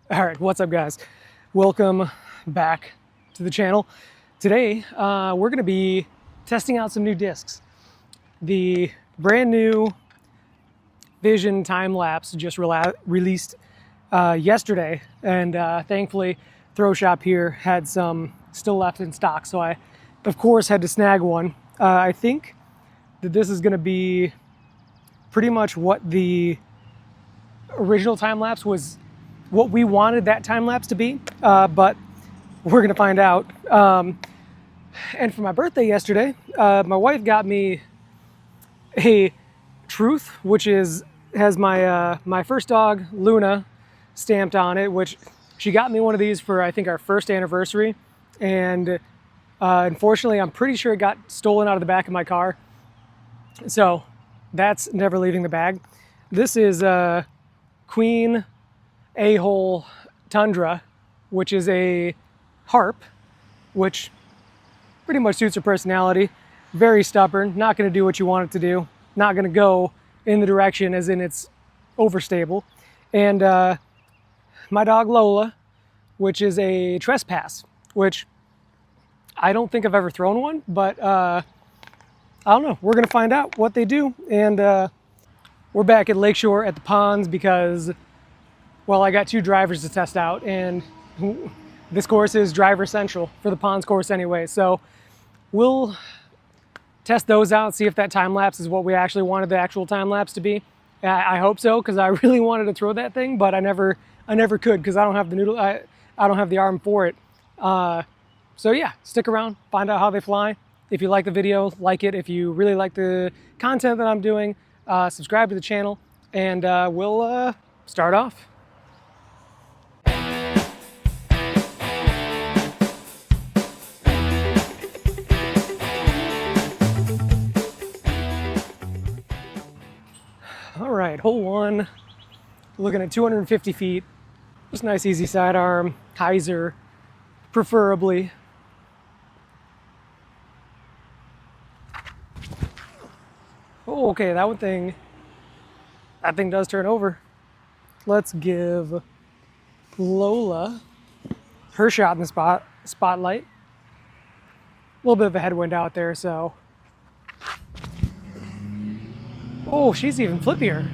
All right, what's up guys? Welcome back to the channel. Today, we're gonna be testing out some new discs. The brand new Fission Timelapse just released yesterday, and thankfully Throw Shop here had some still left in stock, so I of course had to snag one. I think that this is gonna be pretty much what the original time-lapse was, what we wanted that time-lapse to be, but we're gonna find out. And for my birthday yesterday, my wife got me a Truth, which has my first dog Luna stamped on it, which she got me one of these for I think our first anniversary, and unfortunately I'm pretty sure it got stolen out of the back of my car, so that's never leaving the bag. This is Queen A-hole Tundra, which is a harp, which pretty much suits her personality. Very stubborn, not going to do what you want it to do, not going to go in the direction as in it's overstable. And my dog Lola, which is a Trespass, which I don't think I've ever thrown one, but I don't know. We're going to find out what they do. And we're back at Lakeshore at the ponds because, well, I got two drivers to test out, and this course is driver central for the ponds course anyway. So we'll test those out, see if that time lapse is what we actually wanted the actual time lapse to be. I hope so, because I really wanted to throw that thing, but I never could because I don't have the noodle. I don't have the arm for it. So yeah, stick around, find out how they fly. If you like the video, like it. If you really like the content that I'm doing, subscribe to the channel, and we'll start off. All right, hole one, looking at 250 feet. Just nice, easy sidearm, hyzer, preferably. Oh, okay, that thing does turn over. Let's give Lola her shot in the spotlight. A little bit of a headwind out there, so. Oh, she's even flippier.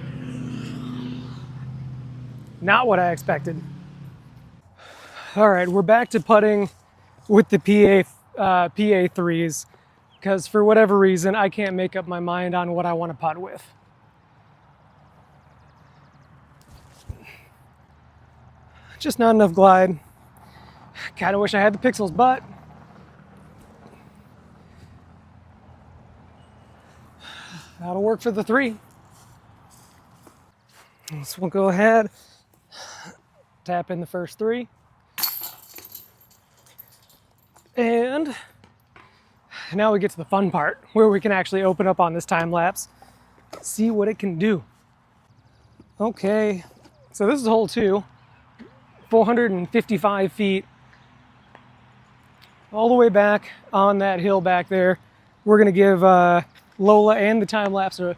Not what I expected. All right, we're back to putting with the PA3s, because for whatever reason, I can't make up my mind on what I want to putt with. Just not enough glide. Kind of wish I had the pixels, but that'll work for the three. So we'll go ahead, tap in the first three. And now we get to the fun part, where we can actually open up on this time lapse, see what it can do. Okay, so this is hole two, 455 feet, all the way back on that hill back there. We're gonna give Lola and the time lapse a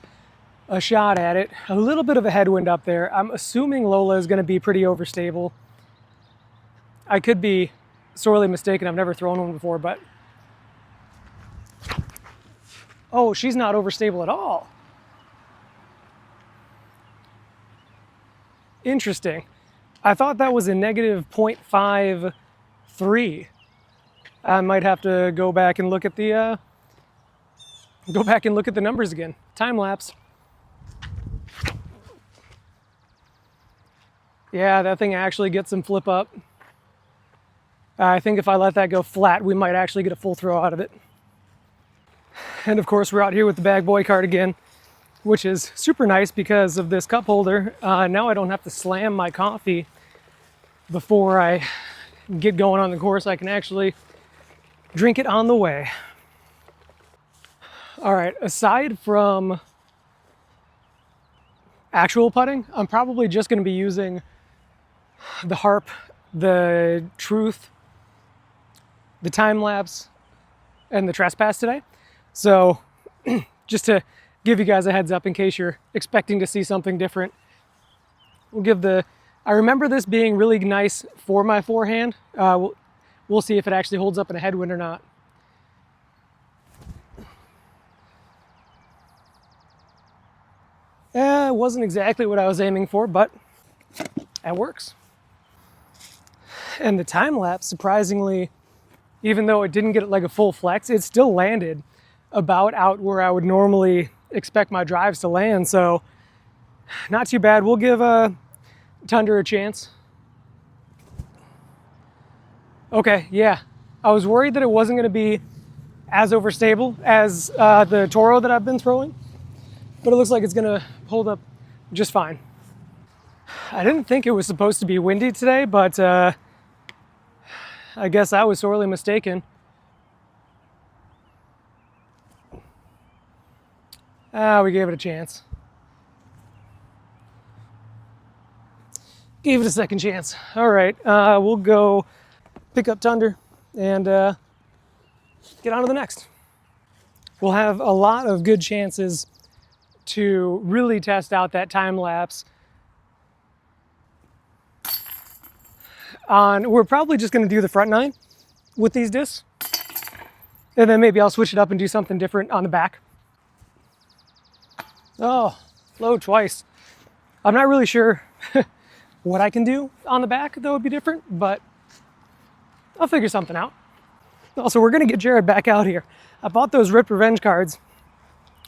shot at it. A little bit of a headwind up there. I'm assuming Lola is gonna be pretty overstable. I could be sorely mistaken. I've never thrown one before, but oh, she's not overstable at all. Interesting. I thought that was a negative 0.53. I might have to go back and look at the numbers again. Time lapse. Yeah, that thing actually gets some flip up. I think if I let that go flat, we might actually get a full throw out of it. And of course, we're out here with the bag boy cart again, which is super nice because of this cup holder. Now I don't have to slam my coffee before I get going on the course. I can actually drink it on the way. All right, aside from actual putting, I'm probably just going to be using the harp, the Truth, the time lapse, and the Trespass today. So just to give you guys a heads up in case you're expecting to see something different, we'll give the I remember this being really nice for my forehand. We'll see if it actually holds up in a headwind or not. It wasn't exactly what I was aiming for, but that works. And the time lapse, surprisingly, even though it didn't get like a full flex, it still landed about out where I would normally expect my drives to land. So not too bad. We'll give Tundra a chance. Okay, yeah. I was worried that it wasn't going to be as overstable as the Toro that I've been throwing, but it looks like it's going to hold up just fine. I didn't think it was supposed to be windy today, but I guess I was sorely mistaken. We gave it a chance. Gave it a second chance. All right, we'll go pick up Tundra and get on to the next. We'll have a lot of good chances to really test out that time lapse. We're probably just going to do the front nine with these discs, and then maybe I'll switch it up and do something different on the back. Oh, low twice. I'm not really sure what I can do on the back that would be different, but I'll figure something out. Also, we're going to get Jared back out here. I bought those Rip Revenge cards,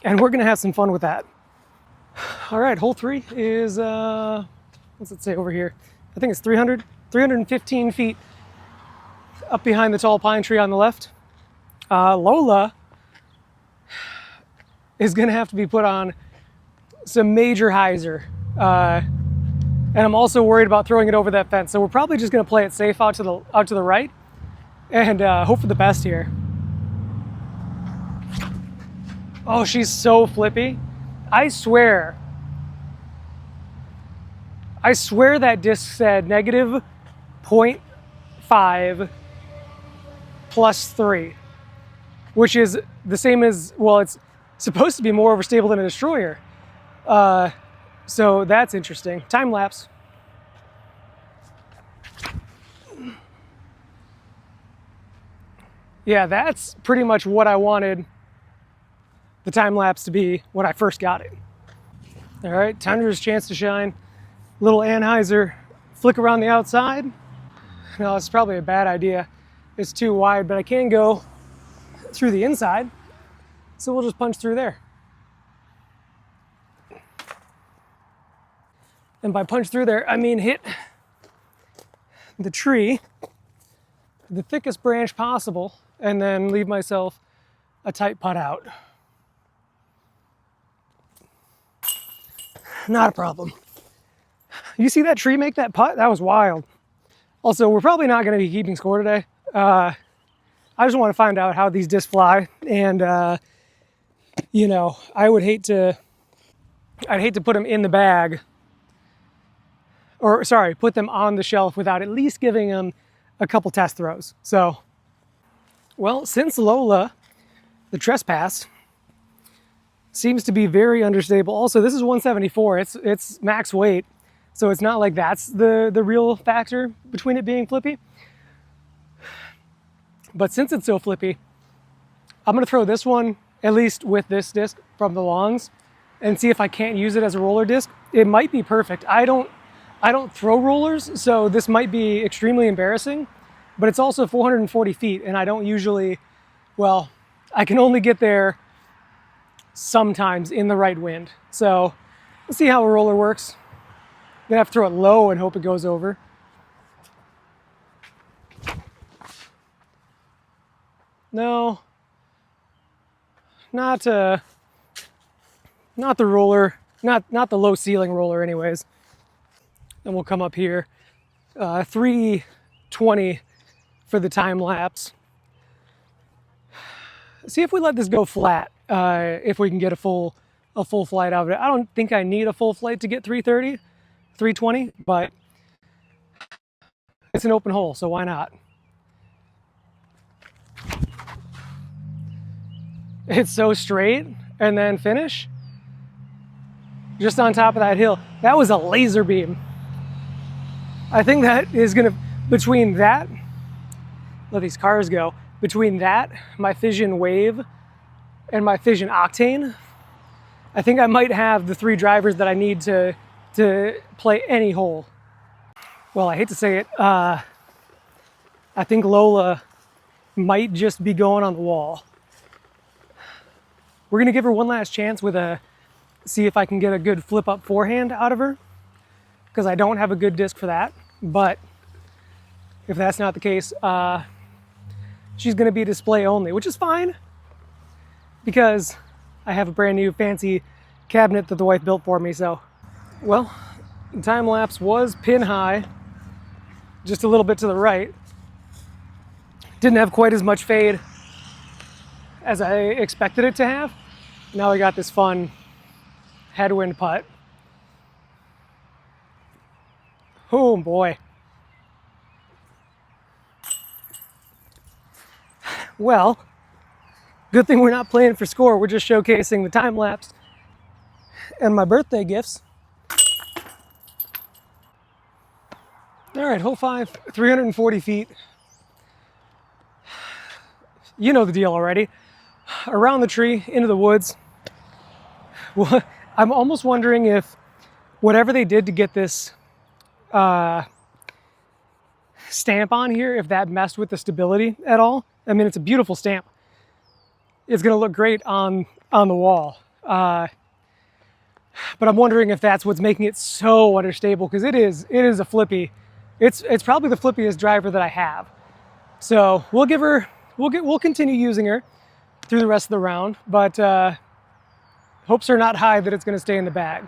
and we're going to have some fun with that. All right, hole 3 is, what's it say over here? I think it's 315 feet up behind the tall pine tree on the left. Lola is going to have to be put on some major hyzer. And I'm also worried about throwing it over that fence. So we're probably just going to play it safe out to the right and hope for the best here. Oh, she's so flippy. I swear that disc said negative 0.5 plus 3, which is the same as, well, it's supposed to be more overstable than a destroyer. So that's interesting. Time lapse. Yeah, that's pretty much what I wanted the time lapse to be when I first got it. All right, Tundra's chance to shine. Little Anheuser flick around the outside. No, it's probably a bad idea. It's too wide, but I can go through the inside. So we'll just punch through there. And by punch through there, I mean hit the tree, the thickest branch possible, and then leave myself a tight putt out. Not a problem. You see that tree make that putt? That was wild. Also, we're probably not going to be keeping score today. I just want to find out how these discs fly, and you know, I'd hate to put them in the bag, or sorry, put them on the shelf without at least giving them a couple test throws. So, well, since Lola, the trespass, seems to be very understable. Also, this is 174. It's max weight, so it's not like that's the real factor between it being flippy. But since it's so flippy, I'm gonna throw this one at least with this disc from the longs and see if I can't use it as a roller disc. It might be perfect. I don't throw rollers, so this might be extremely embarrassing, but it's also 440 feet, and I don't usually, well, I can only get there sometimes in the right wind. So let's see how a roller works. I'm gonna have to throw it low and hope it goes over. No, not the roller, not the low ceiling roller anyways. And we'll come up here, 320 for the time lapse. See if we let this go flat, if we can get a full flight out of it. I don't think I need a full flight to get 330, 320, but it's an open hole, so why not? It's so straight, and then finish just on top of that hill. That was a laser beam. I think that is gonna, between that, let these cars go, between that, my Fission Wave, and my Fission Octane, I think I might have the 3 drivers that I need to play any hole. Well, I hate to say it, I think Lola might just be going on the wall. We're gonna give her one last chance with see if I can get a good flip up forehand out of her, because I don't have a good disc for that. But if that's not the case, she's gonna be display only, which is fine, because I have a brand new fancy cabinet that the wife built for me. So, well, time lapse was pin high, just a little bit to the right. Didn't have quite as much fade as I expected it to have. Now we got this fun headwind putt. Oh boy. Well, good thing we're not playing for score. We're just showcasing the time lapse and my birthday gifts. All right, hole 5, 340 feet. You know the deal already. Around the tree, into the woods. Well, I'm almost wondering if whatever they did to get this stamp on here, if that messed with the stability at all. I mean, it's a beautiful stamp. It's gonna look great on the wall. But I'm wondering if that's what's making it so understable, because it is a flippy. It's probably the flippiest driver that I have. So we'll continue using her through the rest of the round, but hopes are not high that it's going to stay in the bag.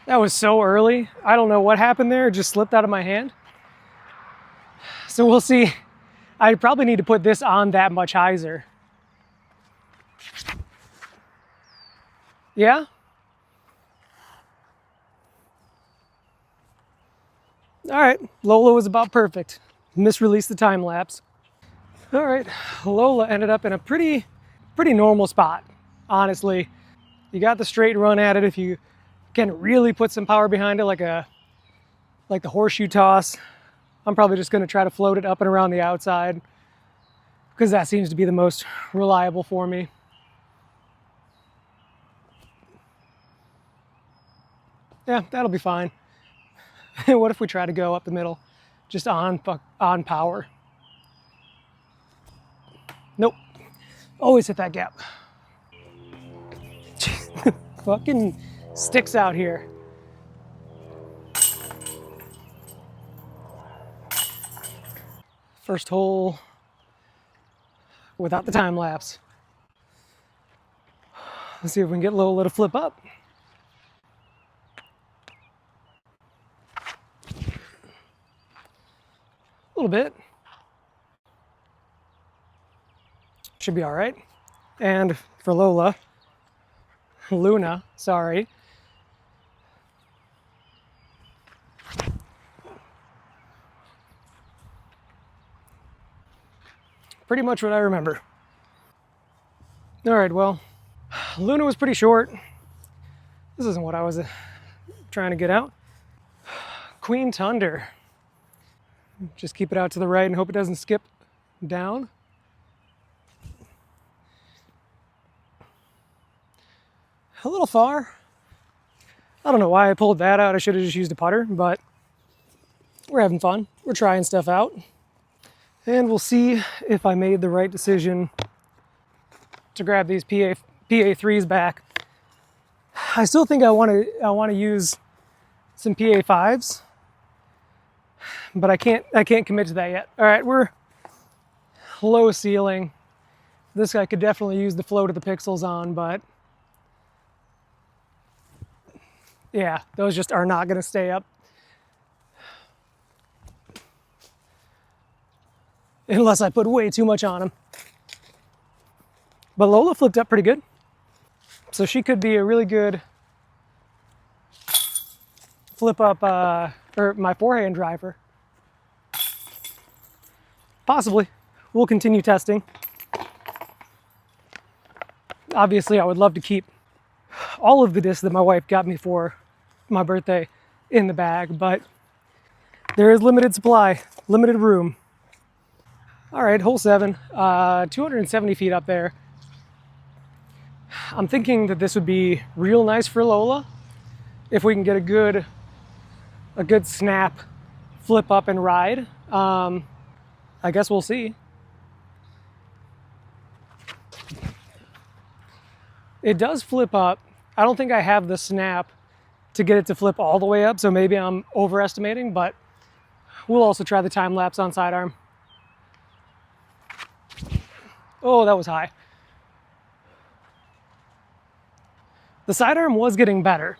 That was so early. I don't know what happened there. It just slipped out of my hand. So we'll see. I probably need to put this on that much hyzer. Yeah? All right, Lola was about perfect. Misreleased the time lapse. All right, Lola ended up in a pretty normal spot, honestly. You got the straight run at it if you can really put some power behind it, like the horseshoe toss. I'm probably just gonna try to float it up and around the outside, because that seems to be the most reliable for me. Yeah, that'll be fine. What if we try to go up the middle, just on power? Nope. Always hit that gap. Fucking sticks out here. First hole without the time lapse. Let's see if we can get Lola to flip up. A little bit. Should be all right. And for Luna, sorry. Pretty much what I remember. All right, well, Luna was pretty short. This isn't what I was trying to get out. Queen Thunder. Just keep it out to the right and hope it doesn't skip down. A little far. I don't know why I pulled that out. I should have just used a putter, but we're having fun. We're trying stuff out. And we'll see if I made the right decision to grab these PA3s back. I still think I want to use some PA5s, but I can't commit to that yet. All right, we're low ceiling. This guy could definitely use the float of the pixels on, but yeah, those just are not going to stay up. Unless I put way too much on them. But Lola flipped up pretty good. So she could be a really good flip up, or my forehand driver. Possibly. We'll continue testing. Obviously, I would love to keep all of the discs that my wife got me for my birthday in the bag, but there is limited supply, limited room. All right, hole 7, 270 feet up there. I'm thinking that this would be real nice for Lola if we can get a good snap, flip up and ride. I guess we'll see. It does flip up. I don't think I have the snap to get it to flip all the way up, so maybe I'm overestimating, but we'll also try the time lapse on sidearm. Oh, that was high. The sidearm was getting better,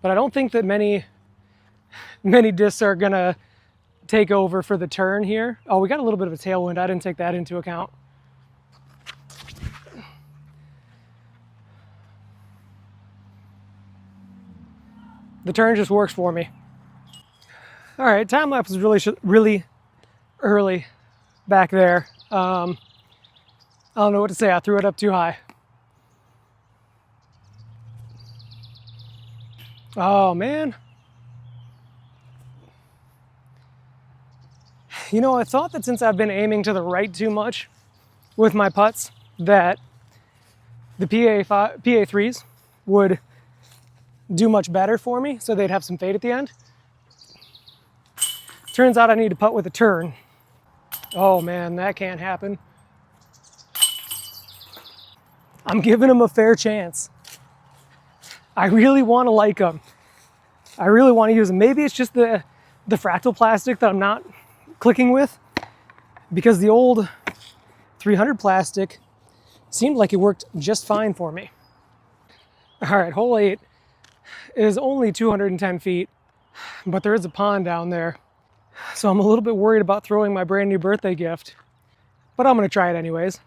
but I don't think that many discs are gonna take over for the turn here. Oh, we got a little bit of a tailwind. I didn't take that into account. The turn just works for me. All right, time lapse is really early back there. I don't know what to say. I threw it up too high. Oh man. You know, I thought that since I've been aiming to the right too much with my putts, that the PA3s would do much better for me, so they'd have some fade at the end. Turns out I need to putt with a turn. Oh man, that can't happen. I'm giving them a fair chance. I really want to like them. I really want to use them. Maybe it's just the fractal plastic that I'm not clicking with, because the old 300 plastic seemed like it worked just fine for me. All right, hole 8 is only 210 feet, but there is a pond down there. So I'm a little bit worried about throwing my brand new birthday gift, but I'm gonna try it anyways,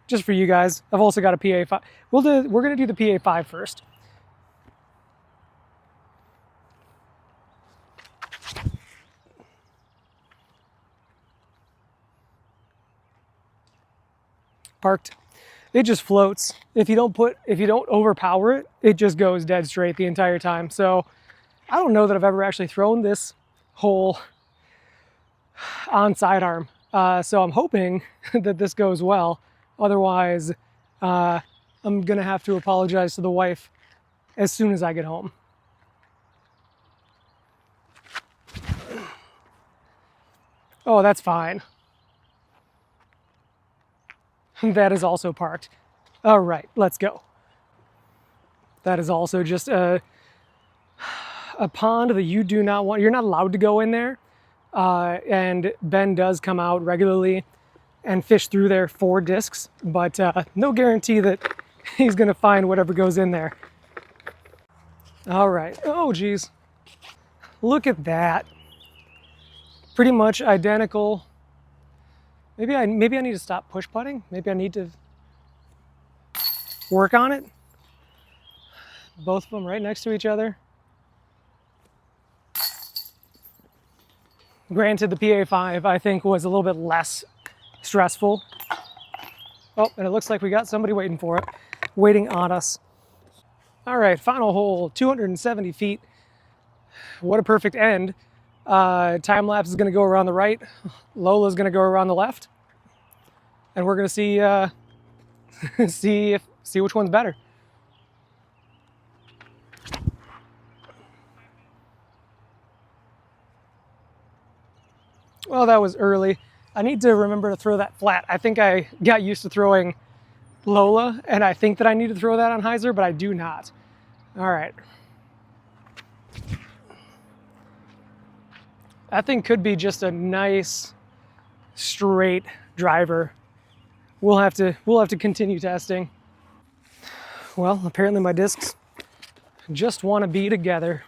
just for you guys. I've also got a PA5. We're gonna do the PA5 first. Parked. It just floats. If you don't overpower it, it just goes dead straight the entire time. So I don't know that I've ever actually thrown this hole on sidearm. So I'm hoping that this goes well. Otherwise, I'm gonna have to apologize to the wife as soon as I get home. Oh, that's fine. That is also parked. All right, let's go. That is also just a pond that you do not want. You're not allowed to go in there. And Ben does come out regularly and fish through there for discs, but no guarantee that he's gonna find whatever goes in there. All right, oh geez. Look at that. Pretty much identical. Maybe I need to stop push putting. Maybe I need to work on it. Both of them right next to each other. Granted, the PA5 I think was a little bit less stressful. Oh, and it looks like we got somebody waiting on us. All right, final hole, 270 feet. What a perfect end. Time lapse is gonna go around the right. Lola's gonna go around the left. And we're gonna see see which one's better. Well, that was early. I need to remember to throw that flat. I think I got used to throwing Lola, and I think that I need to throw that on hyzer, but I do not. All right. That thing could be just a nice straight driver. We'll have to continue testing. Well, apparently my discs just want to be together.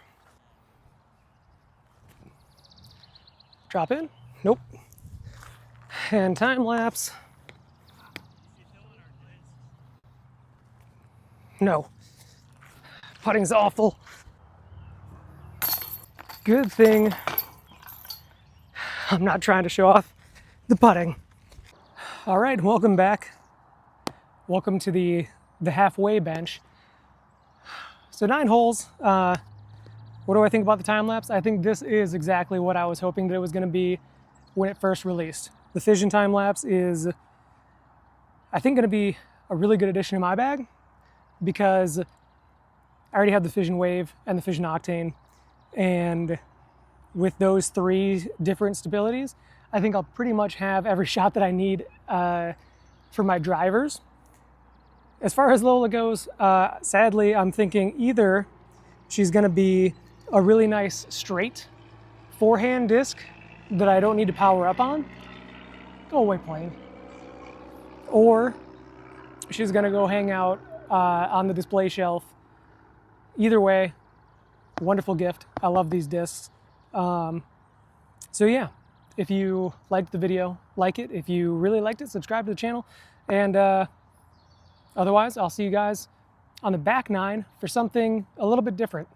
Drop in? Nope. And time lapse. No. Putting's awful. Good thing I'm not trying to show off the putting. All right, welcome back. Welcome to the the halfway bench. So 9 holes. What do I think about the time lapse? I think this is exactly what I was hoping that it was going to be when it first released. The Fission Timelapse is, I think, going to be a really good addition to my bag, because I already have the Fission Wave and the Fission Octane, and with those 3 different stabilities, I think I'll pretty much have every shot that I need for my drivers. As far as Lola goes, sadly, I'm thinking either she's going to be a really nice straight forehand disc that I don't need to power up on. Go away, plane. Or she's going to go hang out on the display shelf. Either way, wonderful gift. I love these discs. So yeah, if you liked the video, like it. If you really liked it, subscribe to the channel. And otherwise, I'll see you guys on the back 9 for something a little bit different.